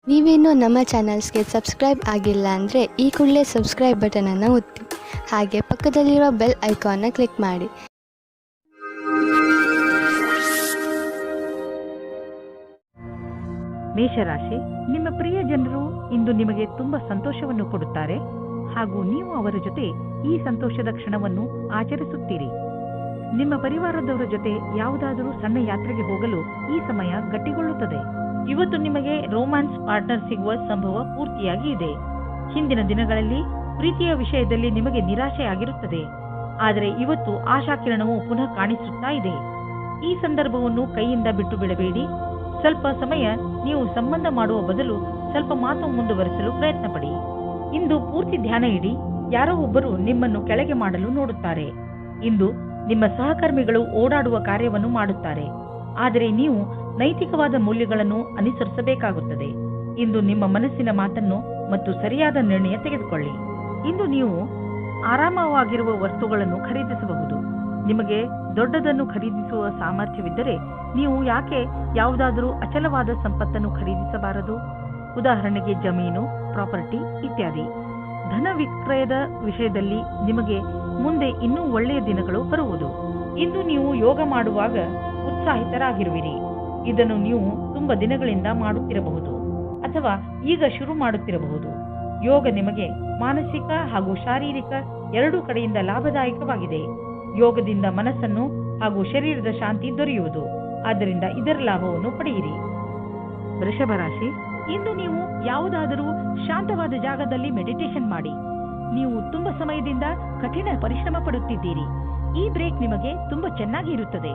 ನೀವೇನೂ ನಮ್ಮ ಚಾನಲ್ಸ್ಗೆ ಸಬ್ಸ್ಕ್ರೈಬ್ ಆಗಿಲ್ಲ ಅಂದರೆ ಈ ಕೂಡಲೇ ಸಬ್ಸ್ಕ್ರೈಬ್ ಬಟನನ್ನು ಒತ್ತಿ ಹಾಗೆ ಪಕ್ಕದಲ್ಲಿರುವ ಬೆಲ್ ಐಕಾನ್ನ ಕ್ಲಿಕ್ ಮಾಡಿ. ಮೇಷರಾಶಿ, ನಿಮ್ಮ ಪ್ರಿಯ ಜನರು ಇಂದು ನಿಮಗೆ ತುಂಬಾ ಸಂತೋಷವನ್ನು ಕೊಡುತ್ತಾರೆ ಹಾಗೂ ನೀವು ಅವರ ಜೊತೆ ಈ ಸಂತೋಷದ ಕ್ಷಣವನ್ನು ಆಚರಿಸುತ್ತೀರಿ. ನಿಮ್ಮ ಪರಿವಾರದವರ ಜೊತೆ ಯಾವುದಾದರೂ ಸಣ್ಣ ಯಾತ್ರೆಗೆ ಹೋಗಲು ಈ ಸಮಯ ಗಟ್ಟಿಗೊಳ್ಳುತ್ತದೆ. ಇವತ್ತು ನಿಮಗೆ ರೋಮ್ಯಾನ್ಸ್ ಪಾರ್ಟ್ನರ್ ಸಿಗುವ ಸಂಭವ ಪೂರ್ತಿಯಾಗಿ ಇದೆ. ಹಿಂದಿನ ದಿನಗಳಲ್ಲಿ ಪ್ರೀತಿಯ ವಿಷಯದಲ್ಲಿ ನಿಮಗೆ ನಿರಾಶೆ ಆಗಿರುತ್ತದೆ, ಆದರೆ ಇವತ್ತು ಆಶಾಕಿರಣವು ಪುನಃ ಕಾಣಿಸುತ್ತಾ ಇದೆ. ಈ ಸಂದರ್ಭವನ್ನು ಕೈಯಿಂದ ಬಿಟ್ಟು ಬಿಡಬೇಡಿ. ಸ್ವಲ್ಪ ಸಮಯ ನೀವು ಸಂಬಂಧ ಮಾಡುವ ಬದಲು ಸ್ವಲ್ಪ ಮಾತು ಮುಂದುವರಿಸಲು ಪ್ರಯತ್ನ ಪಡಿ. ಇಂದು ಪೂರ್ತಿ ಧ್ಯಾನ ಇಡಿ. ಯಾರೋ ಒಬ್ಬರು ನಿಮ್ಮನ್ನು ಕೆಳಗೆ ಮಾಡಲು ನೋಡುತ್ತಾರೆ. ಇಂದು ನಿಮ್ಮ ಸಹಕರ್ಮಿಗಳು ಓಡಾಡುವ ಕಾರ್ಯವನ್ನು ಮಾಡುತ್ತಾರೆ, ಆದರೆ ನೀವು ನೈತಿಕವಾದ ಮೌಲ್ಯಗಳನ್ನು ಅನುಸರಿಸಬೇಕಾಗುತ್ತದೆ. ಇಂದು ನಿಮ್ಮ ಮನಸ್ಸಿನ ಮಾತನ್ನು ಮತ್ತು ಸರಿಯಾದ ನಿರ್ಣಯ ತೆಗೆದುಕೊಳ್ಳಿ. ಇಂದು ನೀವು ಆರಾಮವಾಗಿರುವ ವಸ್ತುಗಳನ್ನು ಖರೀದಿಸಬಹುದು. ನಿಮಗೆ ದೊಡ್ಡದನ್ನು ಖರೀದಿಸುವ ಸಾಮರ್ಥ್ಯವಿದ್ದರೆ ನೀವು ಯಾಕೆ ಯಾವುದಾದರೂ ಅಚಲವಾದ ಸಂಪತ್ತನ್ನು ಖರೀದಿಸಬಾರದು? ಉದಾಹರಣೆಗೆ ಜಮೀನು, ಪ್ರಾಪರ್ಟಿ ಇತ್ಯಾದಿ. ಧನ ವಿಕ್ರಯದ ವಿಷಯದಲ್ಲಿ ನಿಮಗೆ ಮುಂದೆ ಇನ್ನೂ ಒಳ್ಳೆಯ ದಿನಗಳು ಬರುವುದು. ಇಂದು ನೀವು ಯೋಗ ಮಾಡುವಾಗ ಉತ್ಸಾಹಿತರಾಗಿರುವಿರಿ. ಇದನ್ನು ನೀವು ತುಂಬಾ ದಿನಗಳಿಂದ ಮಾಡುತ್ತಿರಬಹುದು ಅಥವಾ ಈಗ ಶುರು ಮಾಡುತ್ತಿರಬಹುದು. ಯೋಗ ನಿಮಗೆ ಮಾನಸಿಕ ಹಾಗೂ ಶಾರೀರಿಕ ಎರಡೂ ಕಡೆಯಿಂದ ಲಾಭದಾಯಕವಾಗಿದೆ. ಯೋಗದಿಂದ ಮನಸ್ಸನ್ನು ಹಾಗೂ ಶರೀರದ ಶಾಂತಿ ದೊರೆಯುವುದು. ಆದ್ದರಿಂದ ಇದರ ಲಾಭವನ್ನು ಪಡೆಯಿರಿ. ವೃಷಭ ರಾಶಿ, ಇಂದು ನೀವು ಯಾವುದಾದರೂ ಶಾಂತವಾದ ಜಾಗದಲ್ಲಿ ಮೆಡಿಟೇಷನ್ ಮಾಡಿ. ನೀವು ತುಂಬಾ ಸಮಯದಿಂದ ಕಠಿಣ ಪರಿಶ್ರಮ ಪಡುತ್ತಿದ್ದೀರಿ. ಈ ಬ್ರೇಕ್ ನಿಮಗೆ ತುಂಬಾ ಚೆನ್ನಾಗಿ ಇರುತ್ತದೆ.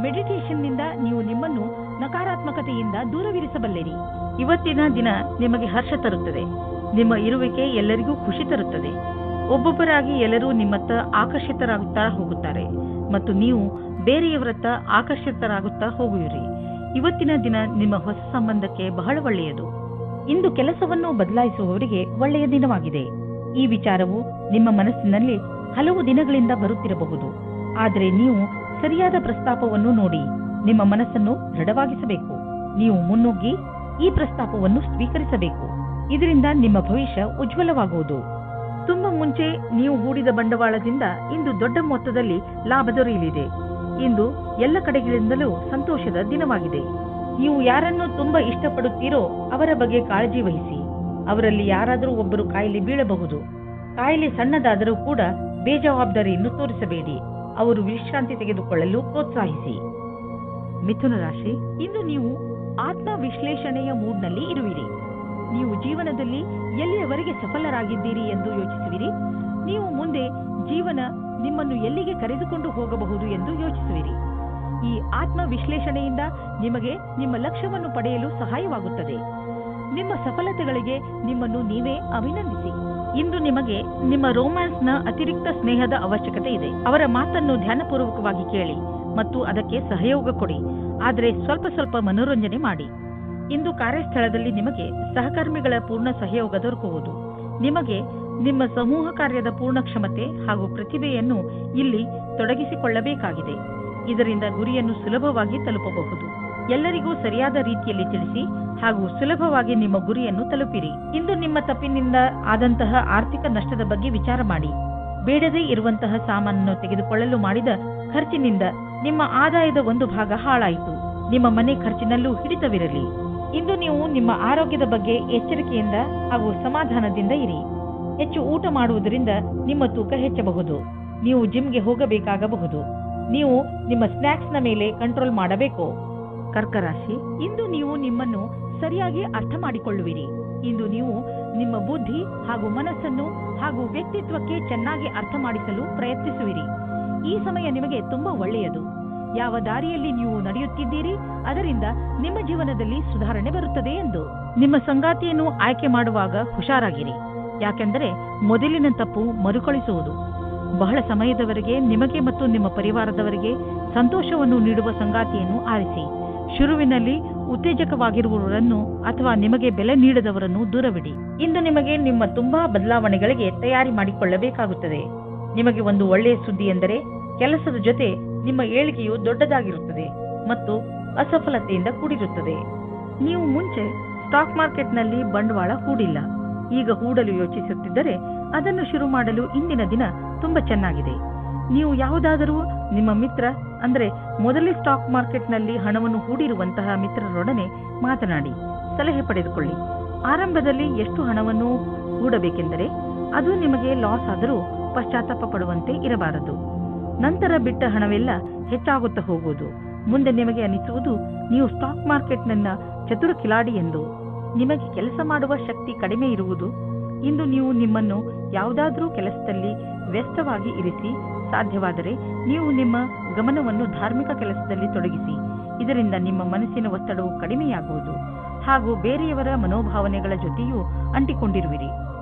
ಮೆಡಿಟೇಷನ್ನಿಂದ ನೀವು ನಿಮ್ಮನ್ನು ನಕಾರಾತ್ಮಕತೆಯಿಂದ ದೂರವಿರಿಸಬಲ್ಲಿರಿ. ಇವತ್ತಿನ ದಿನ ನಿಮಗೆ ಹರ್ಷ ತರುತ್ತದೆ. ನಿಮ್ಮ ಇರುವಿಕೆ ಎಲ್ಲರಿಗೂ ಖುಷಿ ತರುತ್ತದೆ. ಒಬ್ಬೊಬ್ಬರಾಗಿ ಎಲ್ಲರೂ ನಿಮ್ಮತ್ತ ಆಕರ್ಷಿತರಾಗುತ್ತಾ ಹೋಗುತ್ತಾರೆ ಮತ್ತು ನೀವು ಬೇರೆಯವರತ್ತ ಆಕರ್ಷಿತರಾಗುತ್ತಾ ಹೋಗುವಿರಿ. ಇವತ್ತಿನ ದಿನ ನಿಮ್ಮ ಹೊಸ ಸಂಬಂಧಕ್ಕೆ ಬಹಳ ಒಳ್ಳೆಯದು. ಇಂದು ಕೆಲಸವನ್ನು ಬದಲಾಯಿಸುವವರಿಗೆ ಒಳ್ಳೆಯ ದಿನವಾಗಿದೆ. ಈ ವಿಚಾರವು ನಿಮ್ಮ ಮನಸ್ಸಿನಲ್ಲಿ ಹಲವು ದಿನಗಳಿಂದ ಬರುತ್ತಿರಬಹುದು, ಆದರೆ ನೀವು ಸರಿಯಾದ ಪ್ರಸ್ತಾಪವನ್ನು ನೋಡಿ ನಿಮ್ಮ ಮನಸ್ಸನ್ನು ದೃಢವಾಗಿಸಬೇಕು. ನೀವು ಮುನ್ನುಗ್ಗಿ ಈ ಪ್ರಸ್ತಾಪವನ್ನು ಸ್ವೀಕರಿಸಬೇಕು. ಇದರಿಂದ ನಿಮ್ಮ ಭವಿಷ್ಯ ಉಜ್ವಲವಾಗುವುದು. ತುಂಬಾ ಮುಂಚೆ ನೀವು ಹೂಡಿದ ಬಂಡವಾಳದಿಂದ ಇಂದು ದೊಡ್ಡ ಮೊತ್ತದಲ್ಲಿ ಲಾಭ ದೊರೆಯಲಿದೆ. ಇಂದು ಎಲ್ಲ ಕಡೆಗಳಿಂದಲೂ ಸಂತೋಷದ ದಿನವಾಗಿದೆ. ನೀವು ಯಾರನ್ನು ತುಂಬಾ ಇಷ್ಟಪಡುತ್ತೀರೋ ಅವರ ಬಗ್ಗೆ ಕಾಳಜಿ ವಹಿಸಿ. ಅವರಲ್ಲಿ ಯಾರಾದರೂ ಒಬ್ಬರು ಕಾಯಿಲೆ ಬೀಳಬಹುದು. ಕಾಯಿಲೆ ಸಣ್ಣದಾದರೂ ಕೂಡ ಬೇಜವಾಬ್ದಾರಿಯನ್ನು ತೋರಿಸಬೇಡಿ. ಅವರು ವಿಶ್ರಾಂತಿ ತೆಗೆದುಕೊಳ್ಳಲು ಪ್ರೋತ್ಸಾಹಿಸಿ. ಮಿಥುನ ರಾಶಿ, ಇಂದು ನೀವು ಆತ್ಮ ವಿಶ್ಲೇಷಣೆಯ ಮೂಡ್ನಲ್ಲಿ ಇರುವಿರಿ. ನೀವು ಜೀವನದಲ್ಲಿ ಎಲ್ಲಿಯವರೆಗೆ ಸಫಲರಾಗಿದ್ದೀರಿ ಎಂದು ಯೋಚಿಸುವಿರಿ. ನೀವು ಮುಂದೆ ಜೀವನ ನಿಮ್ಮನ್ನು ಎಲ್ಲಿಗೆ ಕರೆದುಕೊಂಡು ಹೋಗಬಹುದು ಎಂದು ಯೋಚಿಸುವಿರಿ. ಈ ಆತ್ಮ ವಿಶ್ಲೇಷಣೆಯಿಂದ ನಿಮಗೆ ನಿಮ್ಮ ಲಕ್ಷ್ಯವನ್ನು ಪಡೆಯಲು ಸಹಾಯವಾಗುತ್ತದೆ. ನಿಮ್ಮ ಸಫಲತೆಗಳಿಗೆ ನಿಮ್ಮನ್ನು ನೀವೇ ಅಭಿನಂದಿಸಿ. ಇಂದು ನಿಮಗೆ ನಿಮ್ಮ ರೋಮ್ಯಾನ್ಸ್ನ ಅತಿರಿಕ್ತ ಸ್ನೇಹದ ಅವಶ್ಯಕತೆ ಇದೆ. ಅವರ ಮಾತನ್ನು ಧ್ಯಾನಪೂರ್ವಕವಾಗಿ ಕೇಳಿ ಮತ್ತು ಅದಕ್ಕೆ ಸಹಯೋಗ ಕೊಡಿ, ಆದರೆ ಸ್ವಲ್ಪ ಸ್ವಲ್ಪ ಮನೋರಂಜನೆ ಮಾಡಿ. ಇಂದು ಕಾರ್ಯಸ್ಥಳದಲ್ಲಿ ನಿಮಗೆ ಸಹಕರ್ಮಿಗಳ ಪೂರ್ಣ ಸಹಯೋಗ ದೊರಕುವುದು. ನಿಮಗೆ ನಿಮ್ಮ ಸಮೂಹ ಕಾರ್ಯದ ಪೂರ್ಣ ಕ್ಷಮತೆ ಹಾಗೂ ಪ್ರತಿಭೆಯನ್ನು ಇಲ್ಲಿ ತೊಡಗಿಸಿಕೊಳ್ಳಬೇಕಾಗಿದೆ. ಇದರಿಂದ ಗುರಿಯನ್ನು ಸುಲಭವಾಗಿ ತಲುಪಬಹುದು. ಎಲ್ಲರಿಗೂ ಸರಿಯಾದ ರೀತಿಯಲ್ಲಿ ತಿಳಿಸಿ ಹಾಗೂ ಸುಲಭವಾಗಿ ನಿಮ್ಮ ಗುರಿಯನ್ನು ತಲುಪಿರಿ. ಇಂದು ನಿಮ್ಮ ತಪ್ಪಿನಿಂದ ಆದಂತಹ ಆರ್ಥಿಕ ನಷ್ಟದ ಬಗ್ಗೆ ವಿಚಾರ ಮಾಡಿ. ಬೇಡದೇ ಇರುವಂತಹ ಸಾಮಾನನ್ನು ತೆಗೆದುಕೊಳ್ಳಲು ಮಾಡಿದ ಖರ್ಚಿನಿಂದ ನಿಮ್ಮ ಆದಾಯದ ಒಂದು ಭಾಗ ಹಾಳಾಯಿತು. ನಿಮ್ಮ ಮನೆ ಖರ್ಚಿನಲ್ಲೂ ಹಿಡಿತವಿರಲಿ. ಇಂದು ನೀವು ನಿಮ್ಮ ಆರೋಗ್ಯದ ಬಗ್ಗೆ ಎಚ್ಚರಿಕೆಯಿಂದ ಹಾಗೂ ಸಮಾಧಾನದಿಂದ ಇರಿ. ಹೆಚ್ಚು ಊಟ ಮಾಡುವುದರಿಂದ ನಿಮ್ಮ ತೂಕ ಹೆಚ್ಚಬಹುದು. ನೀವು ಜಿಮ್ಗೆ ಹೋಗಬೇಕಾಗಬಹುದು. ನೀವು ನಿಮ್ಮ ಸ್ನ್ಯಾಕ್ಸ್ನ ಮೇಲೆ ಕಂಟ್ರೋಲ್ ಮಾಡಬೇಕು. ಕರ್ಕ ರಾಶಿ, ಇಂದು ನೀವು ನಿಮ್ಮನ್ನು ಸರಿಯಾಗಿ ಅರ್ಥ ಮಾಡಿಕೊಳ್ಳುವಿರಿ. ಇಂದು ನೀವು ನಿಮ್ಮ ಬುದ್ಧಿ ಹಾಗೂ ಮನಸ್ಸನ್ನು ಹಾಗೂ ವ್ಯಕ್ತಿತ್ವಕ್ಕೆ ಚೆನ್ನಾಗಿ ಅರ್ಥ ಮಾಡಿಸಲು ಪ್ರಯತ್ನಿಸುವಿರಿ. ಈ ಸಮಯ ನಿಮಗೆ ತುಂಬಾ ಒಳ್ಳೆಯದು. ಯಾವ ದಾರಿಯಲ್ಲಿ ನೀವು ನಡೆಯುತ್ತಿದ್ದೀರಿ ಅದರಿಂದ ನಿಮ್ಮ ಜೀವನದಲ್ಲಿ ಸುಧಾರಣೆ ಬರುತ್ತದೆ ಎಂದು. ನಿಮ್ಮ ಸಂಗಾತಿಯನ್ನು ಆಯ್ಕೆ ಮಾಡುವಾಗ ಹುಷಾರಾಗಿರಿ, ಯಾಕೆಂದರೆ ಮೊದಲಿನ ತಪ್ಪು ಮರುಕಳಿಸುವುದು. ಬಹಳ ಸಮಯದವರೆಗೆ ನಿಮಗೆ ಮತ್ತು ನಿಮ್ಮ ಪರಿವಾರದವರಿಗೆ ಸಂತೋಷವನ್ನು ನೀಡುವ ಸಂಗಾತಿಯನ್ನು ಆರಿಸಿ. ಶುರುವಿನಲ್ಲಿ ಉತ್ತೇಜಕವಾಗಿರುವವರನ್ನು ಅಥವಾ ನಿಮಗೆ ಬೆಲೆ ನೀಡದವರನ್ನು ದೂರವಿಡಿ. ಇಂದು ನಿಮಗೆ ನಿಮ್ಮ ತುಂಬಾ ಬದಲಾವಣೆಗಳಿಗೆ ತಯಾರಿ ಮಾಡಿಕೊಳ್ಳಬೇಕಾಗುತ್ತದೆ. ನಿಮಗೆ ಒಂದು ಒಳ್ಳೆಯ ಸುದ್ದಿ ಎಂದರೆ ಕೆಲಸದ ಜೊತೆ ನಿಮ್ಮ ಏಳಿಗೆಯು ದೊಡ್ಡದಾಗಿರುತ್ತದೆ ಮತ್ತು ಅಸಫಲತೆಯಿಂದ ಕೂಡಿರುತ್ತದೆ. ನೀವು ಮುಂಚೆ ಸ್ಟಾಕ್ ಮಾರ್ಕೆಟ್ನಲ್ಲಿ ಬಂಡವಾಳ ಹೂಡಿಲ್ಲ, ಈಗ ಹೂಡಲು ಯೋಚಿಸುತ್ತಿದ್ದರೆ ಅದನ್ನು ಶುರು ಮಾಡಲು ಇಂದಿನ ದಿನ ತುಂಬಾ ಚೆನ್ನಾಗಿದೆ. ನೀವು ಯಾವುದಾದರೂ ನಿಮ್ಮ ಮಿತ್ರ ಅಂದ್ರೆ ಮೊದಲೇ ಸ್ಟಾಕ್ ಮಾರ್ಕೆಟ್ನಲ್ಲಿ ಹಣವನ್ನು ಹೂಡಿರುವಂತಹ ಮಿತ್ರರೊಡನೆ ಮಾತನಾಡಿ ಸಲಹೆ ಪಡೆದುಕೊಳ್ಳಿ. ಆರಂಭದಲ್ಲಿ ಎಷ್ಟು ಹಣವನ್ನು ಹೂಡಬೇಕೆಂದರೆ ಅದು ನಿಮಗೆ ಲಾಸ್ ಆದರೂ ಪಶ್ಚಾತ್ತಾಪ ಪಡುವಂತೆ ಇರಬಾರದು. ನಂತರ ಬಿಟ್ಟ ಹಣವೆಲ್ಲ ಹೆಚ್ಚಾಗುತ್ತಾ ಹೋಗುವುದು. ಮುಂದೆ ನಿಮಗೆ ಅನಿಸುವುದು ನೀವು ಸ್ಟಾಕ್ ಮಾರ್ಕೆಟ್ನ ಚತುರ ಕಿಲಾಡಿ ಎಂದು. ನಿಮಗೆ ಕೆಲಸ ಮಾಡುವ ಶಕ್ತಿ ಕಡಿಮೆ ಇರುವುದು. ಇಂದು ನೀವು ನಿಮ್ಮನ್ನು ಯಾವುದಾದ್ರೂ ಕೆಲಸದಲ್ಲಿ ವ್ಯಸ್ತವಾಗಿ ಇರಿಸಿ, ಸಾಧ್ಯವಾದರೆ ನೀವು ನಿಮ್ಮ ಗಮನವನ್ನು ಧಾರ್ಮಿಕ ಕೆಲಸದಲ್ಲಿ ತೊಡಗಿಸಿ. ಇದರಿಂದ ನಿಮ್ಮ ಮನಸ್ಸಿನ ಒತ್ತಡವು ಕಡಿಮೆಯಾಗುವುದು ಹಾಗೂ ಬೇರೆಯವರ ಮನೋಭಾವನೆಗಳ ಜೊತೆಯೂ ಅಂಟಿಕೊಂಡಿರುವಿರಿ.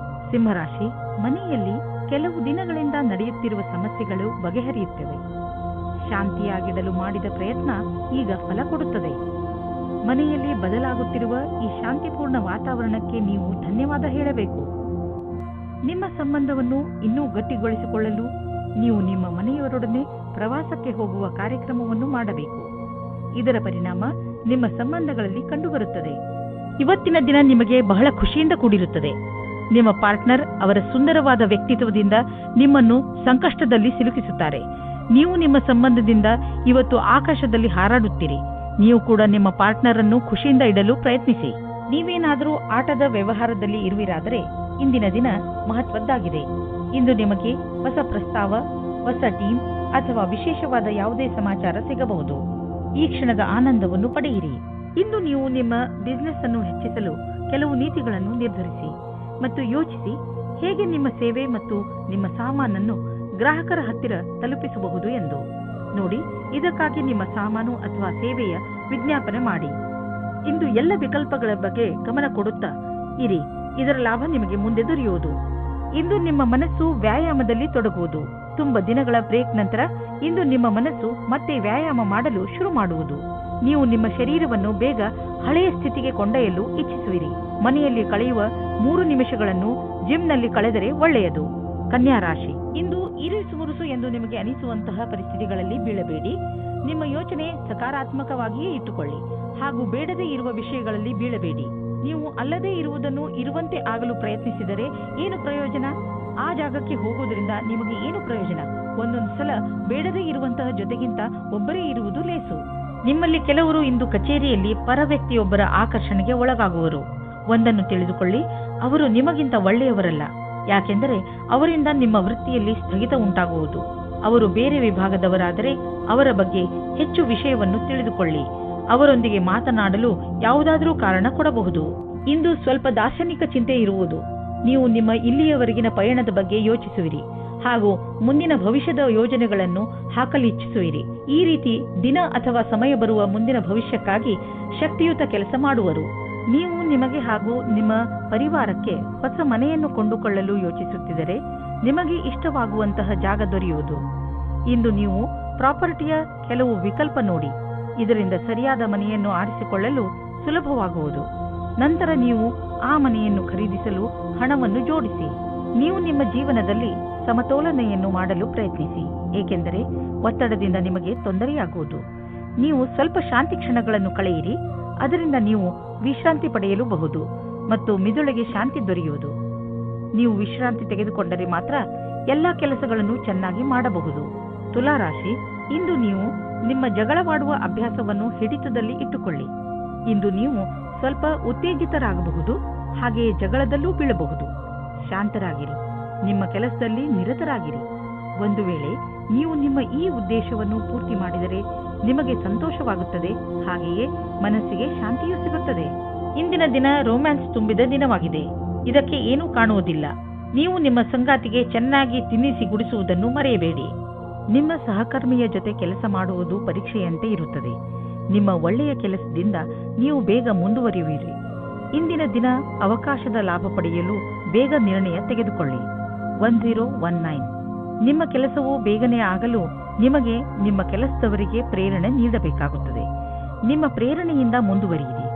ಸಿಂಹರಾಶಿ, ಮನೆಯಲ್ಲಿ ಕೆಲವು ದಿನಗಳಿಂದ ನಡೆಯುತ್ತಿರುವ ಸಮಸ್ಯೆಗಳು ಬಗೆಹರಿಯುತ್ತವೆ. ಶಾಂತಿಯಾಗಿಡಲು ಮಾಡಿದ ಪ್ರಯತ್ನ ಈಗ ಫಲ ಕೊಡುತ್ತದೆ. ಮನೆಯಲ್ಲಿ ಬದಲಾಗುತ್ತಿರುವ ಈ ಶಾಂತಿಪೂರ್ಣ ವಾತಾವರಣಕ್ಕೆ ನೀವು ಧನ್ಯವಾದ ಹೇಳಬೇಕು. ನಿಮ್ಮ ಸಂಬಂಧವನ್ನು ಇನ್ನೂ ಗಟ್ಟಿಗೊಳಿಸಿಕೊಳ್ಳಲು ನೀವು ನಿಮ್ಮ ಮನೆಯವರೊಡನೆ ಪ್ರವಾಸಕ್ಕೆ ಹೋಗುವ ಕಾರ್ಯಕ್ರಮವನ್ನು ಮಾಡಬೇಕು. ಇದರ ಪರಿಣಾಮ ನಿಮ್ಮ ಸಂಬಂಧಗಳಲ್ಲಿ ಕಂಡುಬರುತ್ತದೆ. ಇವತ್ತಿನ ದಿನ ನಿಮಗೆ ಬಹಳ ಖುಷಿಯಿಂದ ಕೂಡಿರುತ್ತದೆ. ನಿಮ್ಮ ಪಾರ್ಟ್ನರ್ ಅವರ ಸುಂದರವಾದ ವ್ಯಕ್ತಿತ್ವದಿಂದ ನಿಮ್ಮನ್ನು ಸಂಕಷ್ಟದಲ್ಲಿ ಸಿಲುಕಿಸುತ್ತಾರೆ. ನೀವು ನಿಮ್ಮ ಸಂಬಂಧದಿಂದ ಇವತ್ತು ಆಕಾಶದಲ್ಲಿ ಹಾರಾಡುತ್ತೀರಿ. ನೀವು ಕೂಡ ನಿಮ್ಮ ಪಾರ್ಟ್ನರ್ ಅನ್ನು ಖುಷಿಯಿಂದ ಇಡಲು ಪ್ರಯತ್ನಿಸಿ. ನೀವೇನಾದರೂ ಆಟದ ವ್ಯವಹಾರದಲ್ಲಿ ಇರುವಿರಾದರೆ ಇಂದಿನ ದಿನ ಮಹತ್ವದ್ದಾಗಿದೆ. ಇಂದು ನಿಮಗೆ ಹೊಸ ಪ್ರಸ್ತಾವ, ಹೊಸ ಟೀಮ್ ಅಥವಾ ವಿಶೇಷವಾದ ಯಾವುದೇ ಸಮಾಚಾರ ಸಿಗಬಹುದು. ಈ ಕ್ಷಣದ ಆನಂದವನ್ನು ಪಡೆಯಿರಿ. ಇಂದು ನೀವು ನಿಮ್ಮ ಬಿಸಿನೆಸ್ ಅನ್ನು ಹೆಚ್ಚಿಸಲು ಕೆಲವು ನೀತಿಗಳನ್ನು ನಿರ್ಧರಿಸಿ ಮತ್ತು ಯೋಚಿಸಿ ಹೇಗೆ ನಿಮ್ಮ ಸೇವೆ ಮತ್ತು ನಿಮ್ಮ ಸಾಮಾನನ್ನು ಗ್ರಾಹಕರ ಹತ್ತಿರ ತಲುಪಿಸಬಹುದು ಎಂದು ನೋಡಿ. ಇದಕ್ಕಾಗಿ ನಿಮ್ಮ ಸಾಮಾನು ಅಥವಾ ಸೇವೆಯ ವಿಜ್ಞಾಪನೆ ಮಾಡಿ. ಇಂದು ಎಲ್ಲ ವಿಕಲ್ಪಗಳ ಬಗ್ಗೆ ಗಮನ ಕೊಡುತ್ತಾ ಇರಿ. ಇದರ ಲಾಭ ನಿಮಗೆ ಮುಂದೆ ದೊರೆಯುವುದು. ಇಂದು ನಿಮ್ಮ ಮನಸ್ಸು ವ್ಯಾಯಾಮದಲ್ಲಿ ತೊಡಗುವುದು. ತುಂಬ ದಿನಗಳ ಬ್ರೇಕ್ ನಂತರ ಇಂದು ನಿಮ್ಮ ಮನಸ್ಸು ಮತ್ತೆ ವ್ಯಾಯಾಮ ಮಾಡಲು ಶುರು ಮಾಡುವುದು. ನೀವು ನಿಮ್ಮ ಶರೀರವನ್ನು ಬೇಗ ಹಳೆಯ ಸ್ಥಿತಿಗೆ ಕೊಂಡೊಯ್ಯಲು ಇಚ್ಛಿಸುವಿರಿ. ಮನೆಯಲ್ಲಿ ಕಳೆಯುವ 3 ನಿಮಿಷಗಳನ್ನು ಜಿಮ್ನಲ್ಲಿ ಕಳೆದರೆ ಒಳ್ಳೆಯದು. ಕನ್ಯಾ ರಾಶಿ, ಇಂದು ಇರಿಸು ಮುರುಸು ಎಂದು ನಿಮಗೆ ಅನಿಸುವಂತಹ ಪರಿಸ್ಥಿತಿಗಳಲ್ಲಿ ಬೀಳಬೇಡಿ. ನಿಮ್ಮ ಯೋಚನೆ ಸಕಾರಾತ್ಮಕವಾಗಿಯೇ ಇಟ್ಟುಕೊಳ್ಳಿ ಹಾಗೂ ಬೇಡದೇ ಇರುವ ವಿಷಯಗಳಲ್ಲಿ ಬೀಳಬೇಡಿ. ನೀವು ಅಲ್ಲದೇ ಇರುವುದನ್ನು ಇರುವಂತೆ ಆಗಲು ಪ್ರಯತ್ನಿಸಿದರೆ ಏನು ಪ್ರಯೋಜನ? ಆ ಜಾಗಕ್ಕೆ ಹೋಗುವುದರಿಂದ ನಿಮಗೆ ಏನು ಪ್ರಯೋಜನ? ಒಂದೊಂದು ಸಲ ಬೇಡದೇ ಇರುವಂತಹ ಜೊತೆಗಿಂತ ಒಬ್ಬರೇ ಇರುವುದು ಲೇಸು. ನಿಮ್ಮಲ್ಲಿ ಕೆಲವರು ಇಂದು ಕಚೇರಿಯಲ್ಲಿ ಪರ ವ್ಯಕ್ತಿಯೊಬ್ಬರ ಆಕರ್ಷಣೆಗೆ ಒಳಗಾಗುವರು. ಒಂದನ್ನು ತಿಳಿದುಕೊಳ್ಳಿ, ಅವರು ನಿಮಗಿಂತ ಒಳ್ಳೆಯವರಲ್ಲ. ಯಾಕೆಂದರೆ ಅವರಿಂದ ನಿಮ್ಮ ವೃತ್ತಿಯಲ್ಲಿ ಸ್ಥಗಿತ ಉಂಟಾಗುವುದು. ಅವರು ಬೇರೆ ವಿಭಾಗದವರಾದರೆ ಅವರ ಬಗ್ಗೆ ಹೆಚ್ಚು ವಿಷಯವನ್ನು ತಿಳಿದುಕೊಳ್ಳಿ. ಅವರೊಂದಿಗೆ ಮಾತನಾಡಲು ಯಾವುದಾದರೂ ಕಾರಣ ಕೊಡಬಹುದು. ಇಂದು ಸ್ವಲ್ಪ ದಾರ್ಶನಿಕ ಚಿಂತೆ ಇರುವುದು. ನೀವು ನಿಮ್ಮ ಇಲ್ಲಿಯವರೆಗಿನ ಪಯಣದ ಬಗ್ಗೆ ಯೋಚಿಸುವಿರಿ ಹಾಗೂ ಮುಂದಿನ ಭವಿಷ್ಯದ ಯೋಜನೆಗಳನ್ನು ಹಾಕಲಿಚ್ಛಿಸುವಿರಿ. ಈ ರೀತಿ ದಿನ ಅಥವಾ ಸಮಯ ಬರುವ ಮುಂದಿನ ಭವಿಷ್ಯಕ್ಕಾಗಿ ಶಕ್ತಿಯುತ ಕೆಲಸ ಮಾಡುವರು. ನೀವು ನಿಮಗೆ ಹಾಗೂ ನಿಮ್ಮ ಪರಿವಾರಕ್ಕೆ ಹೊಸ ಮನೆಯನ್ನು ಕೊಂಡುಕೊಳ್ಳಲು ಯೋಚಿಸುತ್ತಿದ್ದರೆ ನಿಮಗೆ ಇಷ್ಟವಾಗುವಂತಹ ಜಾಗ ದೊರೆಯುವುದು. ಇಂದು ನೀವು ಪ್ರಾಪರ್ಟಿಯ ಕೆಲವು ವಿಕಲ್ಪ ನೋಡಿ. ಇದರಿಂದ ಸರಿಯಾದ ಮನೆಯನ್ನು ಆರಿಸಿಕೊಳ್ಳಲು ಸುಲಭವಾಗುವುದು. ನಂತರ ನೀವು ಆ ಮನೆಯನ್ನು ಖರೀದಿಸಲು ಹಣವನ್ನು ಜೋಡಿಸಿ. ನೀವು ನಿಮ್ಮ ಜೀವನದಲ್ಲಿ ಸಮತೋಲನೆಯನ್ನು ಮಾಡಲು ಪ್ರಯತ್ನಿಸಿ, ಏಕೆಂದರೆ ಒತ್ತಡದಿಂದ ನಿಮಗೆ ತೊಂದರೆಯಾಗುವುದು. ನೀವು ಸ್ವಲ್ಪ ಶಾಂತಿ ಕ್ಷಣಗಳನ್ನು ಕಳೆಯಿರಿ. ಅದರಿಂದ ನೀವು ವಿಶ್ರಾಂತಿ ಪಡೆಯಲು ಬಹುದು ಮತ್ತು ಮಿದುಳಿಗೆ ಶಾಂತಿ ದೊರೆಯುವುದು. ನೀವು ವಿಶ್ರಾಂತಿ ತೆಗೆದುಕೊಂಡರೆ ಮಾತ್ರ ಎಲ್ಲಾ ಕೆಲಸಗಳನ್ನು ಚೆನ್ನಾಗಿ ಮಾಡಬಹುದು. ತುಲಾ ರಾಶಿ, ಇಂದು ನೀವು ನಿಮ್ಮ ಜಗಳವಾಡುವ ಅಭ್ಯಾಸವನ್ನು ಹಿಡಿತದಲ್ಲಿ ಇಟ್ಟುಕೊಳ್ಳಿ. ಇಂದು ನೀವು ಸ್ವಲ್ಪ ಉತ್ತೇಜಿತರಾಗಬಹುದು, ಹಾಗೆಯೇ ಜಗಳದಲ್ಲೂ ಬೀಳಬಹುದು. ಶಾಂತರಾಗಿರಿ, ನಿಮ್ಮ ಕೆಲಸದಲ್ಲಿ ನಿರತರಾಗಿರಿ. ಒಂದು ವೇಳೆ ನೀವು ನಿಮ್ಮ ಈ ಉದ್ದೇಶವನ್ನು ಪೂರ್ತಿ ಮಾಡಿದರೆ ನಿಮಗೆ ಸಂತೋಷವಾಗುತ್ತದೆ, ಹಾಗೆಯೇ ಮನಸ್ಸಿಗೆ ಶಾಂತಿಯೂ ಸಿಗುತ್ತದೆ. ಇಂದಿನ ದಿನ ರೊಮ್ಯಾನ್ಸ್ ತುಂಬಿದ ದಿನವಾಗಿದೆ. ಇದಕ್ಕೆ ಏನೂ ಕಾಣುವುದಿಲ್ಲ. ನೀವು ನಿಮ್ಮ ಸಂಗಾತಿಗೆ ಚೆನ್ನಾಗಿ ತಿನ್ನಿಸಿ ಗುಡಿಸುವುದನ್ನು ಮರೆಯಬೇಡಿ. ನಿಮ್ಮ ಸಹಕರ್ಮಿಯ ಜೊತೆ ಕೆಲಸ ಮಾಡುವುದು ಪರೀಕ್ಷೆಯಂತೆ ಇರುತ್ತದೆ. ನಿಮ್ಮ ಒಳ್ಳೆಯ ಕೆಲಸದಿಂದ ನೀವು ಬೇಗ ಮುಂದುವರಿಯುವಿರಿ. ಇಂದಿನ ದಿನ ಅವಕಾಶದ ಲಾಭ ಪಡೆಯಲು ಬೇಗ ನಿರ್ಣಯ ತೆಗೆದುಕೊಳ್ಳಿ. 1019 ನಿಮ್ಮ ಕೆಲಸವು ಬೇಗನೆ ಆಗಲು ನಿಮಗೆ ನಿಮ್ಮ ಕೆಲಸದವರಿಗೆ ಪ್ರೇರಣೆ ನೀಡಬೇಕಾಗುತ್ತದೆ. ನಿಮ್ಮ ಪ್ರೇರಣೆಯಿಂದ ಮುಂದುವರಿಯಿರಿ.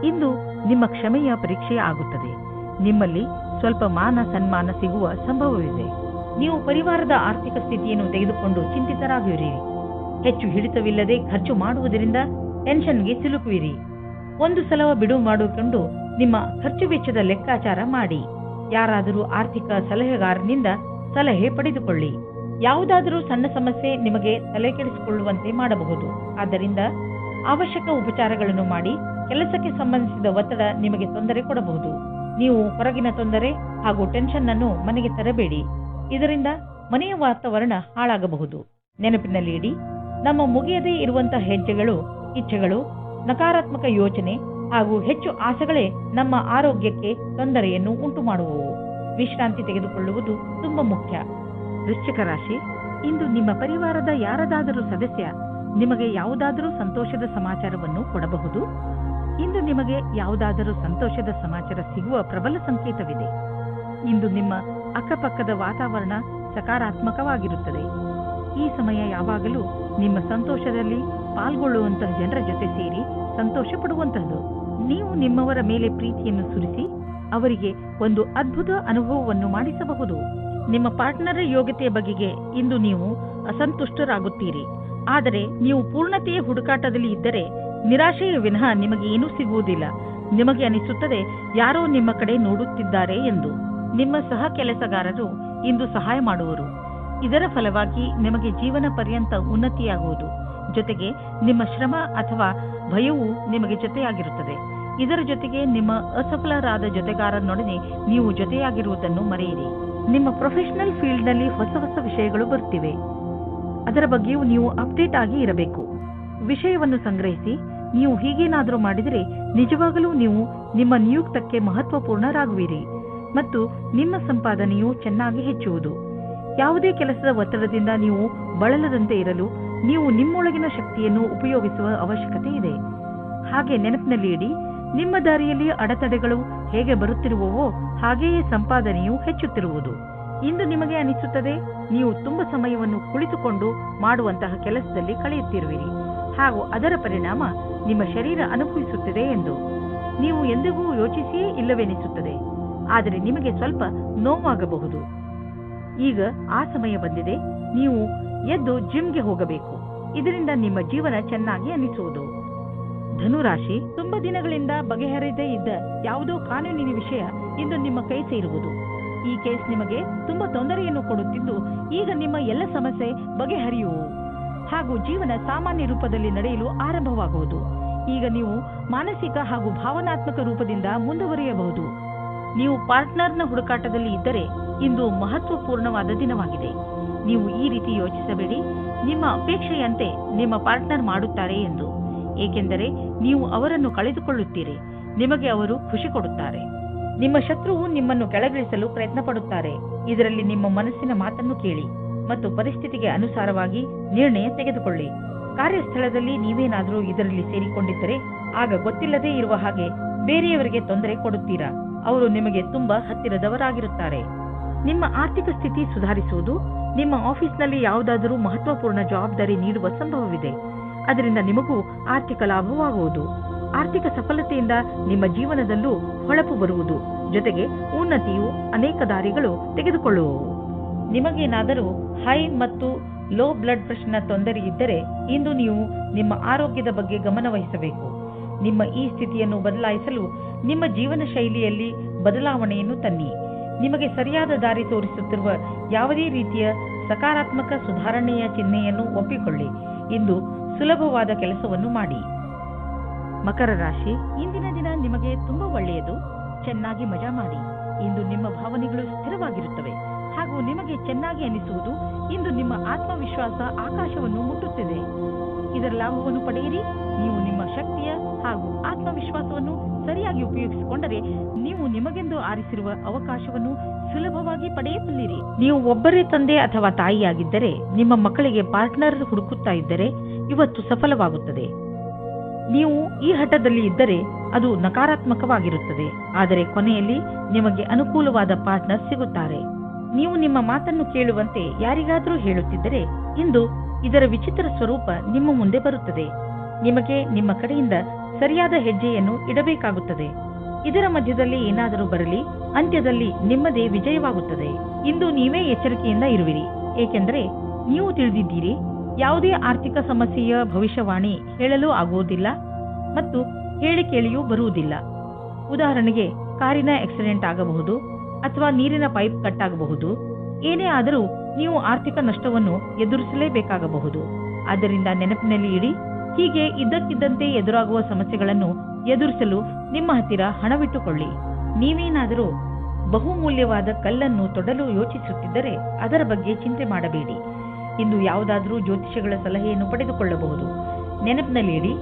ಇಂದು ನಿಮ್ಮ ಕ್ಷಮೆಯ ಪರೀಕ್ಷೆ ಆಗುತ್ತದೆ. ನಿಮ್ಮಲ್ಲಿ ಸ್ವಲ್ಪ ಮಾನ ಸನ್ಮಾನ ಸಿಗುವ ಸಂಭವವಿದೆ. ನೀವು ಪರಿವಾರದ ಆರ್ಥಿಕ ಸ್ಥಿತಿಯನ್ನು ತೆಗೆದುಕೊಂಡು ಚಿಂತಿತರಾಗುವಿರಿ. ಹೆಚ್ಚು ಹಿಡಿತವಿಲ್ಲದೆ ಖರ್ಚು ಮಾಡುವುದರಿಂದ ಟೆನ್ಷನ್ಗೆ ಸಿಲುಕುವಿರಿ. ಒಂದು ಸಲ ಬಿಡುವು ಮಾಡಿಕೊಂಡು ನಿಮ್ಮ ಖರ್ಚು ವೆಚ್ಚದ ಲೆಕ್ಕಾಚಾರ ಮಾಡಿ. ಯಾರಾದರೂ ಆರ್ಥಿಕ ಸಲಹೆಗಾರನಿಂದ ಸಲಹೆ ಪಡೆದುಕೊಳ್ಳಿ. ಯಾವುದಾದರೂ ಸಣ್ಣ ಸಮಸ್ಯೆ ನಿಮಗೆ ತಲೆ ಕೆಡಿಸಿಕೊಳ್ಳುವಂತೆ ಮಾಡಬಹುದು. ಆದ್ದರಿಂದ ಅವಶ್ಯಕ ಉಪಚಾರಗಳನ್ನು ಮಾಡಿ. ಕೆಲಸಕ್ಕೆ ಸಂಬಂಧಿಸಿದ ಒತ್ತಡ ನಿಮಗೆ ತೊಂದರೆ ಕೊಡಬಹುದು. ನೀವು ಹೊರಗಿನ ತೊಂದರೆ ಹಾಗೂ ಟೆನ್ಷನ್ ಅನ್ನು ಮನೆಗೆ ತರಬೇಡಿ. ಇದರಿಂದ ಮನೆಯ ವಾತಾವರಣ ಹಾಳಾಗಬಹುದು. ನೆನಪಿನಲ್ಲಿಡಿ, ನಮ್ಮ ಮುಗಿಯದೇ ಇರುವಂತಹ ಹೆಜ್ಜೆಗಳು, ಇಚ್ಛೆಗಳು, ನಕಾರಾತ್ಮಕ ಯೋಚನೆ ಹಾಗೂ ಹೆಚ್ಚು ಆಸೆಗಳೇ ನಮ್ಮ ಆರೋಗ್ಯಕ್ಕೆ ತೊಂದರೆಯನ್ನು ಉಂಟು ಮಾಡುವವು. ವಿಶ್ರಾಂತಿ ತೆಗೆದುಕೊಳ್ಳುವುದು ತುಂಬಾ ಮುಖ್ಯ. ವೃಶ್ಚಿಕ ರಾಶಿ, ಇಂದು ನಿಮ್ಮ ಪರಿವಾರದ ಯಾರದಾದರೂ ಸದಸ್ಯ ನಿಮಗೆ ಯಾವುದಾದರೂ ಸಂತೋಷದ ಸಮಾಚಾರವನ್ನು ಕೊಡಬಹುದು. ಇಂದು ನಿಮಗೆ ಯಾವುದಾದರೂ ಸಂತೋಷದ ಸಮಾಚಾರ ಸಿಗುವ ಪ್ರಬಲ ಸಂಕೇತವಿದೆ. ಇಂದು ನಿಮ್ಮ ಅಕ್ಕಪಕ್ಕದ ವಾತಾವರಣ ಸಕಾರಾತ್ಮಕವಾಗಿರುತ್ತದೆ. ಈ ಸಮಯ ಯಾವಾಗಲೂ ನಿಮ್ಮ ಸಂತೋಷದಲ್ಲಿ ಪಾಲ್ಗೊಳ್ಳುವಂತಹ ಜನರ ಜೊತೆ ಸೇರಿ ಸಂತೋಷ ಪಡುವಂತಹದ್ದು. ನೀವು ನಿಮ್ಮವರ ಮೇಲೆ ಪ್ರೀತಿಯನ್ನು ಸುರಿಸಿ ಅವರಿಗೆ ಒಂದು ಅದ್ಭುತ ಅನುಭವವನ್ನು ಮಾಡಿಸಬಹುದು. ನಿಮ್ಮ ಪಾರ್ಟ್ನರ್ ಯೋಗ್ಯತೆಯ ಬಗೆಗೆ ಇಂದು ನೀವು ಅಸಂತುಷ್ಟರಾಗುತ್ತೀರಿ. ಆದರೆ ನೀವು ಪೂರ್ಣತೆಯ ಹುಡುಕಾಟದಲ್ಲಿ ಇದ್ದರೆ ನಿರಾಶೆಯ ವಿನಃ ನಿಮಗೆ ಏನೂ ಸಿಗುವುದಿಲ್ಲ. ನಿಮಗೆ ಅನಿಸುತ್ತದೆ ಯಾರೋ ನಿಮ್ಮ ಕಡೆ ನೋಡುತ್ತಿದ್ದಾರೆ ಎಂದು. ನಿಮ್ಮ ಸಹ ಕೆಲಸಗಾರರು ಇಂದು ಸಹಾಯ ಮಾಡುವರು. ಇದರ ಫಲವಾಗಿ ನಿಮಗೆ ಜೀವನ ಪರ್ಯಂತ ಉನ್ನತಿಯಾಗುವುದು. ಜೊತೆಗೆ ನಿಮ್ಮ ಶ್ರಮ ಅಥವಾ ಭಯವು ನಿಮಗೆ ಜೊತೆಯಾಗಿರುತ್ತದೆ. ಇದರ ಜೊತೆಗೆ ನಿಮ್ಮ ಅಸಫಲರಾದ ಜೊತೆಗಾರನೊಡನೆ ನೀವು ಜೊತೆಯಾಗಿರುವುದನ್ನು ಮರೆಯಿರಿ. ನಿಮ್ಮ ಪ್ರೊಫೆಷನಲ್ ಫೀಲ್ಡ್ನಲ್ಲಿ ಹೊಸ ಹೊಸ ವಿಷಯಗಳು ಬರುತ್ತಿವೆ. ಅದರ ಬಗ್ಗೆಯೂ ನೀವು ಅಪ್ಡೇಟ್ ಆಗಿ ಇರಬೇಕು. ವಿಷಯವನ್ನು ಸಂಗ್ರಹಿಸಿ. ನೀವು ಹೀಗೇನಾದರೂ ಮಾಡಿದರೆ ನಿಜವಾಗಲೂ ನೀವು ನಿಮ್ಮ ನಿಯುಕ್ತಕ್ಕೆ ಮಹತ್ವಪೂರ್ಣರಾಗುವಿರಿ ಮತ್ತು ನಿಮ್ಮ ಸಂಪಾದನೆಯು ಚೆನ್ನಾಗಿ ಹೆಚ್ಚುವುದು. ಯಾವುದೇ ಕೆಲಸದ ಒತ್ತಡದಿಂದ ನೀವು ಬಳಲದಂತೆ ಇರಲು ನೀವು ನಿಮ್ಮೊಳಗಿನ ಶಕ್ತಿಯನ್ನು ಉಪಯೋಗಿಸುವ ಅವಶ್ಯಕತೆ ಇದೆ. ಹಾಗೆ ನೆನಪಿನಲ್ಲಿ ಇಡಿ, ನಿಮ್ಮ ದಾರಿಯಲ್ಲಿ ಅಡೆತಡೆಗಳು ಹೇಗೆ ಬರುತ್ತಿರುವವೋ ಹಾಗೆಯೇ ಸಂಪಾದನೆಯು ಹೆಚ್ಚುತ್ತಿರುವುದು. ಇಂದು ನಿಮಗೆ ಅನಿಸುತ್ತದೆ ನೀವು ತುಂಬ ಸಮಯವನ್ನು ಕುಳಿತುಕೊಂಡು ಮಾಡುವಂತಹ ಕೆಲಸದಲ್ಲಿ ಕಳೆಯುತ್ತಿರುವಿರಿ ಹಾಗೂ ಅದರ ಪರಿಣಾಮ ನಿಮ್ಮ ಶರೀರ ಅನುಭವಿಸುತ್ತಿದೆ ಎಂದು ನೀವು ಎಂದಿಗೂ ಯೋಚಿಸಿಯೇ ಇಲ್ಲವೆನಿಸುತ್ತದೆ. ಆದರೆ ನಿಮಗೆ ಸ್ವಲ್ಪ ನೋವಾಗಬಹುದು. ಈಗ ಆ ಸಮಯ ಬಂದಿದೆ. ನೀವು ಎದ್ದು ಜಿಮ್ಗೆ ಹೋಗಬೇಕು. ಇದರಿಂದ ನಿಮ್ಮ ಜೀವನ ಚೆನ್ನಾಗಿ ಅನಿಸುವುದು. ಧನುರಾಶಿ, ತುಂಬಾ ದಿನಗಳಿಂದ ಬಗೆಹರಿಯದೇ ಇದ್ದ ಯಾವುದೋ ಕಾನೂನಿನ ವಿಷಯ ಇಂದು ನಿಮ್ಮ ಕೈ ಸೇರುವುದು. ಈ ಕೇಸ್ ನಿಮಗೆ ತುಂಬಾ ತೊಂದರೆಯನ್ನು ಕೊಡುತ್ತಿದ್ದು ಈಗ ನಿಮ್ಮ ಎಲ್ಲ ಸಮಸ್ಯೆ ಬಗೆಹರಿಯುವು ಹಾಗೂ ಜೀವನ ಸಾಮಾನ್ಯ ರೂಪದಲ್ಲಿ ನಡೆಯಲು ಆರಂಭವಾಗುವುದು. ಈಗ ನೀವು ಮಾನಸಿಕ ಹಾಗೂ ಭಾವನಾತ್ಮಕ ರೂಪದಿಂದ ಮುಂದುವರಿಯಬಹುದು. ನೀವು ಪಾರ್ಟ್ನರ್ನ ಹುಡುಕಾಟದಲ್ಲಿ ಇದ್ದರೆ ಇಂದು ಮಹತ್ವಪೂರ್ಣವಾದ ದಿನವಾಗಿದೆ. ನೀವು ಈ ರೀತಿ ಯೋಚಿಸಬೇಡಿ, ನಿಮ್ಮ ಅಪೇಕ್ಷೆಯಂತೆ ನಿಮ್ಮ ಪಾರ್ಟ್ನರ್ ಮಾಡುತ್ತಾರೆ ಎಂದು. ಏಕೆಂದರೆ ನೀವು ಅವರನ್ನು ಕಳೆದುಕೊಳ್ಳುತ್ತೀರಿ. ನಿಮಗೆ ಅವರು ಖುಷಿ ಕೊಡುತ್ತಾರೆ. ನಿಮ್ಮ ಶತ್ರುವು ನಿಮ್ಮನ್ನು ಕೆಳಗಿಳಿಸಲು ಪ್ರಯತ್ನ ಪಡುತ್ತಾರೆ. ಇದರಲ್ಲಿ ನಿಮ್ಮ ಮನಸ್ಸಿನ ಮಾತನ್ನು ಕೇಳಿ ಮತ್ತು ಪರಿಸ್ಥಿತಿಗೆ ಅನುಸಾರವಾಗಿ ನಿರ್ಣಯ ತೆಗೆದುಕೊಳ್ಳಿ. ಕಾರ್ಯಸ್ಥಳದಲ್ಲಿ ನೀವೇನಾದರೂ ಇದರಲ್ಲಿ ಸೇರಿಕೊಂಡಿದ್ದರೆ ಆಗ ಗೊತ್ತಿಲ್ಲದೇ ಇರುವ ಹಾಗೆ ಬೇರೆಯವರಿಗೆ ತೊಂದರೆ ಕೊಡುತ್ತೀರಾ. ಅವರು ನಿಮಗೆ ತುಂಬಾ ಹತ್ತಿರದವರಾಗಿರುತ್ತಾರೆ. ನಿಮ್ಮ ಆರ್ಥಿಕ ಸ್ಥಿತಿ ಸುಧಾರಿಸುವುದು. ನಿಮ್ಮ ಆಫೀಸ್ನಲ್ಲಿ ಯಾವುದಾದರೂ ಮಹತ್ವಪೂರ್ಣ ಜವಾಬ್ದಾರಿ ನೀಡುವ ಸಂಭವವಿದೆ. ಅದರಿಂದ ನಿಮಗೂ ಆರ್ಥಿಕ ಲಾಭವಾಗುವುದು. ಆರ್ಥಿಕ ಸಫಲತೆಯಿಂದ ನಿಮ್ಮ ಜೀವನದಲ್ಲೂ ಹೊಳಪು ಬರುವುದು. ಜೊತೆಗೆ ಉನ್ನತಿಯು ಅನೇಕ ದಾರಿಗಳು ತೆಗೆದುಕೊಳ್ಳುವವು. ನಿಮಗೇನಾದರೂ ಹೈ ಮತ್ತು ಲೋ ಬ್ಲಡ್ ಪ್ರೆಷರ್ನ ತೊಂದರೆ ಇದ್ದರೆ ಇಂದು ನೀವು ನಿಮ್ಮ ಆರೋಗ್ಯದ ಬಗ್ಗೆ ಗಮನ ವಹಿಸಬೇಕು. ನಿಮ್ಮ ಈ ಸ್ಥಿತಿಯನ್ನು ಬದಲಾಯಿಸಲು ನಿಮ್ಮ ಜೀವನ ಶೈಲಿಯಲ್ಲಿ ಬದಲಾವಣೆಯನ್ನು ತನ್ನಿ. ನಿಮಗೆ ಸರಿಯಾದ ದಾರಿ ತೋರಿಸುತ್ತಿರುವ ಯಾವುದೇ ರೀತಿಯ ಸಕಾರಾತ್ಮಕ ಸುಧಾರಣೆಯ ಚಿಹ್ನೆಯನ್ನು ಒಪ್ಪಿಕೊಳ್ಳಿ. ಇಂದು ಸುಲಭವಾದ ಕೆಲಸವನ್ನು ಮಾಡಿ. ಮಕರ ರಾಶಿ, ಇಂದಿನ ದಿನ ನಿಮಗೆ ತುಂಬಾ ಒಳ್ಳೆಯದು. ಚೆನ್ನಾಗಿ ಮಜಾ ಮಾಡಿ. ಇಂದು ನಿಮ್ಮ ಭಾವನೆಗಳು ಸ್ಥಿರವಾಗಿರುತ್ತವೆ ಹಾಗೂ ನಿಮಗೆ ಚೆನ್ನಾಗಿ ಅನಿಸುವುದು. ಇಂದು ನಿಮ್ಮ ಆತ್ಮವಿಶ್ವಾಸ ಆಕಾಶವನ್ನು ಮುಟ್ಟುತ್ತಿದೆ. ಇದರ ಲಾಭವನ್ನು ಪಡೆಯಿರಿ. ನೀವು ನಿಮ್ಮ ಶಕ್ತಿಯ ಹಾಗೂ ಆತ್ಮವಿಶ್ವಾಸವನ್ನು ಸರಿಯಾಗಿ ಉಪಯೋಗಿಸಿಕೊಂಡರೆ ನೀವು ನಿಮಗೆಂದು ಆರಿಸಿರುವ ಅವಕಾಶವನ್ನು ಸುಲಭವಾಗಿ ಪಡೆಯಬಲ್ಲಿರಿ. ನೀವು ಒಬ್ಬರೇ ತಂದೆ ಅಥವಾ ತಾಯಿಯಾಗಿದ್ದರೆ ನಿಮ್ಮ ಮಕ್ಕಳಿಗೆ ಪಾರ್ಟ್ನರ್ ಹುಡುಕುತ್ತಾ ಇದ್ದರೆ ಇವತ್ತು ಸಫಲವಾಗುತ್ತದೆ. ನೀವು ಈ ಹಠದಲ್ಲಿ ಇದ್ದರೆ ಅದು ನಕಾರಾತ್ಮಕವಾಗಿರುತ್ತದೆ. ಆದರೆ ಕೊನೆಯಲ್ಲಿ ನಿಮಗೆ ಅನುಕೂಲವಾದ ಪಾರ್ಟ್ನರ್ ಸಿಗುತ್ತಾರೆ. ನೀವು ನಿಮ್ಮ ಮಾತನ್ನು ಕೇಳುವಂತೆ ಯಾರಿಗಾದರೂ ಹೇಳುತ್ತಿದ್ದರೆ ಇಂದು ಇದರ ವಿಚಿತ್ರ ಸ್ವರೂಪ ನಿಮ್ಮ ಮುಂದೆ ಬರುತ್ತದೆ. ನಿಮಗೆ ನಿಮ್ಮ ಕಡೆಯಿಂದ ಸರಿಯಾದ ಹೆಜ್ಜೆಯನ್ನು ಇಡಬೇಕಾಗುತ್ತದೆ. ಇದರ ಮಧ್ಯದಲ್ಲಿ ಏನಾದರೂ ಬರಲಿ, ಅಂತ್ಯದಲ್ಲಿ ನಿಮ್ಮದೇ ವಿಜಯವಾಗುತ್ತದೆ. ಇಂದು ನೀವೇ ಎಚ್ಚರಿಕೆಯಿಂದ ಇರುವಿರಿ. ಏಕೆಂದರೆ ನೀವು ತಿಳಿದಿದ್ದೀರಿ, ಯಾವುದೇ ಆರ್ಥಿಕ ಸಮಸ್ಯೆಯ ಭವಿಷ್ಯವಾಣಿ ಹೇಳಲು ಆಗುವುದಿಲ್ಲ ಮತ್ತು ಹೇಳಿ ಕೇಳಿಯೂ ಬರುವುದಿಲ್ಲ. ಉದಾಹರಣೆಗೆ ಕಾರಿನ ಆಕ್ಸಿಡೆಂಟ್ ಆಗಬಹುದು ಅಥವಾ ನೀರಿನ ಪೈಪ್ ಕಟ್ ಆಗಬಹುದು. ಏನೇ ಆದರೂ ನೀವು ಆರ್ಥಿಕ ನಷ್ಟವನ್ನು ಎದುರಿಸಲೇಬೇಕಾಗಬಹುದು. ಆದ್ದರಿಂದ ನೆನಪಿನಲ್ಲಿ ಇಡಿ, ಹೀಗೆ ಇದ್ದಕ್ಕಿದ್ದಂತೆ ಎದುರಾಗುವ ಸಮಸ್ಯೆಗಳನ್ನು ಎದುರಿಸಲು ನಿಮ್ಮ ಹತ್ತಿರ ಹಣವಿಟ್ಟುಕೊಳ್ಳಿ. ನೀವೇನಾದರೂ ಬಹುಮೂಲ್ಯವಾದ ಕಲ್ಲನ್ನು ತೊಡಲು ಯೋಚಿಸುತ್ತಿದ್ದರೆ ಅದರ ಬಗ್ಗೆ ಚಿಂತೆ ಮಾಡಬೇಡಿ. ಇಂದು ಯಾವುದಾದರೂ ಜ್ಯೋತಿಷಿಗಳ ಸಲಹೆಯನ್ನು ಪಡೆದುಕೊಳ್ಳಬಹುದು. ನೆನಪಿನಲ್ಲಿ ಇಡಿ,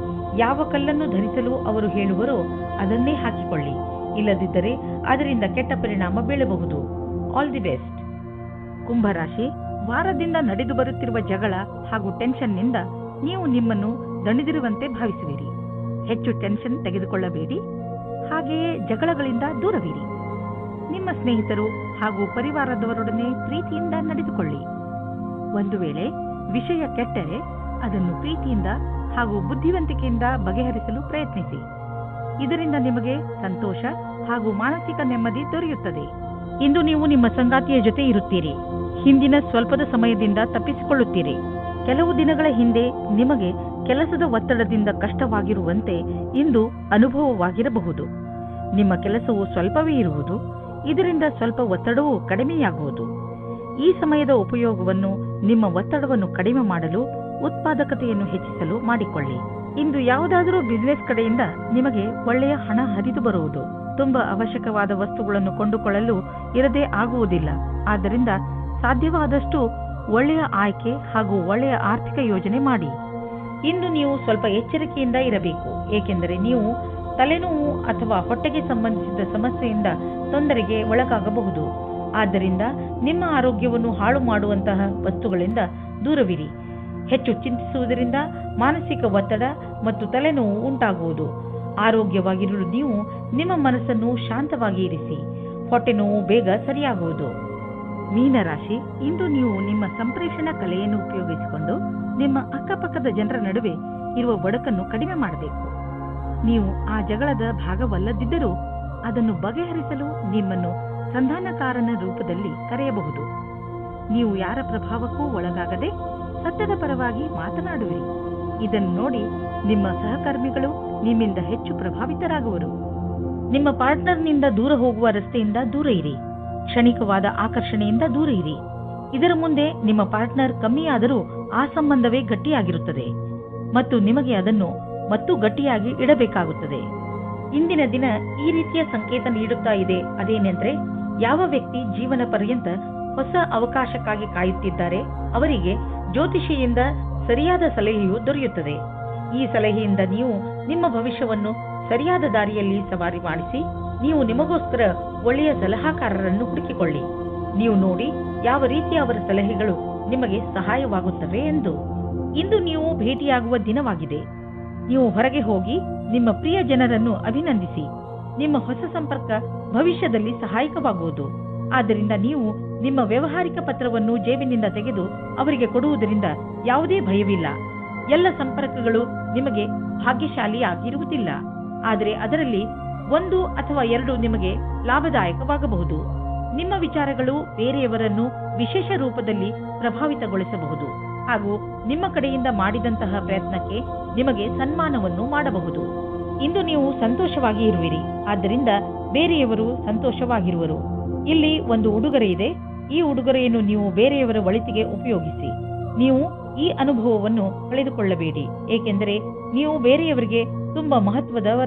ಯಾವ ಕಲ್ಲನ್ನು ಧರಿಸಲು ಅವರು ಹೇಳುವರೋ ಅದನ್ನೇ ಹಾಕಿಕೊಳ್ಳಿ. ಇಲ್ಲದಿದ್ದರೆ ಅದರಿಂದ ಕೆಟ್ಟ ಪರಿಣಾಮ ಬೀಳಬಹುದು. All the best. ಕುಂಭರಾಶಿ, ವಾರದಿಂದ ನಡೆದು ಬರುತ್ತಿರುವ ಜಗಳ ಹಾಗೂ ಟೆನ್ಷನ್ನಿಂದ ನೀವು ನಿಮ್ಮನ್ನು ದಣಿದಿರುವಂತೆ ಭಾವಿಸುವಿರಿ. ಹೆಚ್ಚು ಟೆನ್ಷನ್ ತೆಗೆದುಕೊಳ್ಳಬೇಡಿ. ಹಾಗೆಯೇ ಜಗಳಗಳಿಂದ ದೂರವಿರಿ. ನಿಮ್ಮ ಸ್ನೇಹಿತರು ಹಾಗೂ ಪರಿವಾರದವರೊಡನೆ ಪ್ರೀತಿಯಿಂದ ನಡೆದುಕೊಳ್ಳಿ. ಒಂದು ವೇಳೆ ವಿಷಯ ಕೆಟ್ಟರೆ ಅದನ್ನು ಪ್ರೀತಿಯಿಂದ ಹಾಗೂ ಬುದ್ಧಿವಂತಿಕೆಯಿಂದ ಬಗೆಹರಿಸಲು ಪ್ರಯತ್ನಿಸಿ. ಇದರಿಂದ ನಿಮಗೆ ಸಂತೋಷ ಹಾಗೂ ಮಾನಸಿಕ ನೆಮ್ಮದಿ ದೊರೆಯುತ್ತದೆ. ಇಂದು ನೀವು ನಿಮ್ಮ ಸಂಗಾತಿಯ ಜೊತೆ ಇರುತ್ತೀರಿ. ಹಿಂದಿನ ಸ್ವಲ್ಪದ ಸಮಯದಿಂದ ತಪ್ಪಿಸಿಕೊಳ್ಳುತ್ತೀರಿ. ಕೆಲವು ದಿನಗಳ ಹಿಂದೆ ನಿಮಗೆ ಕೆಲಸದ ಒತ್ತಡದಿಂದ ಕಷ್ಟವಾಗಿರುವಂತೆ ಇಂದು ಅನುಭವವಾಗಿರಬಹುದು. ನಿಮ್ಮ ಕೆಲಸವು ಸ್ವಲ್ಪವೇ ಇರುವುದು. ಇದರಿಂದ ಸ್ವಲ್ಪ ಒತ್ತಡವೂ ಕಡಿಮೆಯಾಗುವುದು. ಈ ಸಮಯದ ಉಪಯೋಗವನ್ನು ನಿಮ್ಮ ಒತ್ತಡವನ್ನು ಕಡಿಮೆ ಮಾಡಲು, ಉತ್ಪಾದಕತೆಯನ್ನು ಹೆಚ್ಚಿಸಲು ಮಾಡಿಕೊಳ್ಳಿ. ಇಂದು ಯಾವುದಾದರೂ ಬಿಸಿನೆಸ್ ಕಡೆಯಿಂದ ನಿಮಗೆ ಒಳ್ಳೆಯ ಹಣ ಹರಿದು ಬರುವುದು. ತುಂಬಾ ಅವಶ್ಯಕವಾದ ವಸ್ತುಗಳನ್ನು ಕೊಂಡುಕೊಳ್ಳಲು ಇರದೇ ಆಗುವುದಿಲ್ಲ. ಆದ್ದರಿಂದ ಸಾಧ್ಯವಾದಷ್ಟು ಒಳ್ಳೆಯ ಆಯ್ಕೆ ಹಾಗೂ ಒಳ್ಳೆಯ ಆರ್ಥಿಕ ಯೋಜನೆ ಮಾಡಿ. ಇಂದು ನೀವು ಸ್ವಲ್ಪ ಎಚ್ಚರಿಕೆಯಿಂದ ಇರಬೇಕು. ಏಕೆಂದರೆ ನೀವು ತಲೆನೋವು ಅಥವಾ ಹೊಟ್ಟೆಗೆ ಸಂಬಂಧಿಸಿದ ಸಮಸ್ಯೆಯಿಂದ ತೊಂದರೆಗೆ ಒಳಗಾಗಬಹುದು. ಆದ್ದರಿಂದ ನಿಮ್ಮ ಆರೋಗ್ಯವನ್ನು ಹಾಳು ಮಾಡುವಂತಹ ವಸ್ತುಗಳಿಂದ ದೂರವಿರಿ. ಹೆಚ್ಚು ಚಿಂತಿಸುವುದರಿಂದ ಮಾನಸಿಕ ಒತ್ತಡ ಮತ್ತು ತಲೆನೋವು ಉಂಟಾಗುವುದು. ಆರೋಗ್ಯವಾಗಿರಲು ನೀವು ನಿಮ್ಮ ಮನಸ್ಸನ್ನು ಶಾಂತವಾಗಿ ಇರಿಸಿ. ಹೊಟ್ಟೆ ನೋವು ಬೇಗ ಸರಿಯಾಗುವುದು. ಮೀನರಾಶಿ, ಇಂದು ನೀವು ನಿಮ್ಮ ಸಂಪ್ರೇಷಣಾ ಕಲೆಯನ್ನು ಉಪಯೋಗಿಸಿಕೊಂಡು ನಿಮ್ಮ ಅಕ್ಕಪಕ್ಕದ ಜನರ ನಡುವೆ ಇರುವ ಒಡಕನ್ನು ಕಡಿಮೆ ಮಾಡಬೇಕು. ನೀವು ಆ ಜಗಳದ ಭಾಗವಲ್ಲದಿದ್ದರೂ ಅದನ್ನು ಬಗೆಹರಿಸಲು ನಿಮ್ಮನ್ನು ಸಂಧಾನಕಾರನ ರೂಪದಲ್ಲಿ ಕರೆಯಬಹುದು. ನೀವು ಯಾರ ಪ್ರಭಾವಕ್ಕೂ ಒಳಗಾಗದೆ ಸತ್ಯದ ಪರವಾಗಿ ಮಾತನಾಡುವಿರಿ. ಇದನ್ನು ನೋಡಿ ನಿಮ್ಮ ಸಹಕರ್ಮಿಗಳು ನಿಮ್ಮಿಂದ ಹೆಚ್ಚು ಪ್ರಭಾವಿತರಾಗುವರು. ನಿಮ್ಮ ಪಾರ್ಟ್ನರ್ನಿಂದ ದೂರ ಹೋಗುವ ರಸ್ತೆಯಿಂದ ದೂರ ಇರಿ. ಕ್ಷಣಿಕವಾದ ಆಕರ್ಷಣೆಯಿಂದ ದೂರ ಇರಿ. ಇದರ ಮುಂದೆ ನಿಮ್ಮ ಪಾರ್ಟ್ನರ್ ಕಮ್ಮಿಯಾದರೂ ಆ ಸಂಬಂಧವೇ ಗಟ್ಟಿಯಾಗಿರುತ್ತದೆ ಮತ್ತು ನಿಮಗೆ ಅದನ್ನು ಮತ್ತು ಗಟ್ಟಿಯಾಗಿ ಇಡಬೇಕಾಗುತ್ತದೆ. ಇಂದಿನ ದಿನ ಈ ರೀತಿಯ ಸಂಕೇತ ನೀಡುತ್ತಾ ಇದೆ. ಅದೇನೆಂದ್ರೆ, ಯಾವ ವ್ಯಕ್ತಿ ಜೀವನ ಪರ್ಯಂತ ಹೊಸ ಅವಕಾಶಕ್ಕಾಗಿ ಕಾಯುತ್ತಿದ್ದಾರೆ ಅವರಿಗೆ ಜ್ಯೋತಿಷಿಯಿಂದ ಸರಿಯಾದ ಸಲಹೆಯು ದೊರೆಯುತ್ತದೆ. ಈ ಸಲಹೆಯಿಂದ ನೀವು ನಿಮ್ಮ ಭವಿಷ್ಯವನ್ನು ಸರಿಯಾದ ದಾರಿಯಲ್ಲಿ ಸವಾರಿ ಮಾಡಿಸಿ ನೀವು ನಿಮಗೋಸ್ಕರ ಒಳ್ಳೆಯ ಸಲಹಾಕಾರರನ್ನು ಹುಡುಕಿಕೊಳ್ಳಿ. ನೀವು ನೋಡಿ ಯಾವ ರೀತಿಯ ಅವರ ಸಲಹೆಗಳು ನಿಮಗೆ ಸಹಾಯವಾಗುತ್ತವೆ ಎಂದು. ಇಂದು ನೀವು ಭೇಟಿಯಾಗುವ ದಿನವಾಗಿದೆ. ನೀವು ಹೊರಗೆ ಹೋಗಿ ನಿಮ್ಮ ಪ್ರಿಯ ಜನರನ್ನು ಅಭಿನಂದಿಸಿ. ನಿಮ್ಮ ಹೊಸ ಸಂಪರ್ಕ ಭವಿಷ್ಯದಲ್ಲಿ ಸಹಾಯಕವಾಗುವುದು. ಆದ್ದರಿಂದ ನೀವು ನಿಮ್ಮ ವ್ಯವಹಾರಿಕ ಪತ್ರವನ್ನು ಜೇಬಿನಿಂದ ತೆಗೆದು ಅವರಿಗೆ ಕೊಡುವುದರಿಂದ ಯಾವುದೇ ಭಯವಿಲ್ಲ. ಎಲ್ಲ ಸಂಪರ್ಕಗಳು ನಿಮಗೆ ಭಾಗ್ಯಶಾಲಿಯಾಗಿರುವುದಿಲ್ಲ, ಆದರೆ ಅದರಲ್ಲಿ 1 ಅಥವಾ 2 ನಿಮಗೆ ಲಾಭದಾಯಕವಾಗಬಹುದು. ನಿಮ್ಮ ವಿಚಾರಗಳು ಬೇರೆಯವರನ್ನು ವಿಶೇಷ ರೂಪದಲ್ಲಿ ಪ್ರಭಾವಿತಗೊಳಿಸಬಹುದು ಹಾಗೂ ನಿಮ್ಮ ಕಡೆಯಿಂದ ಮಾಡಿದಂತಹ ಪ್ರಯತ್ನಕ್ಕೆ ನಿಮಗೆ ಸನ್ಮಾನವನ್ನು ಮಾಡಬಹುದು. ಇಂದು ನೀವು ಸಂತೋಷವಾಗಿ ಇರುವಿರಿ, ಆದ್ದರಿಂದ ಬೇರೆಯವರು ಸಂತೋಷವಾಗಿರುವರು. ಇಲ್ಲಿ ಒಂದು ಉಡುಗೊರೆ ಇದೆ. ಈ ಉಡುಗೊರೆಯನ್ನು ನೀವು ಬೇರೆಯವರ ಒಳಿತಿಗೆ ಉಪಯೋಗಿಸಿ. ನೀವು ಈ ಅನುಭವವನ್ನು ಕಳೆದುಕೊಳ್ಳಬೇಡಿ, ಏಕೆಂದರೆ ನೀವು ಬೇರೆಯವರಿಗೆ ತುಂಬಾ ಮಹತ್ವದವರ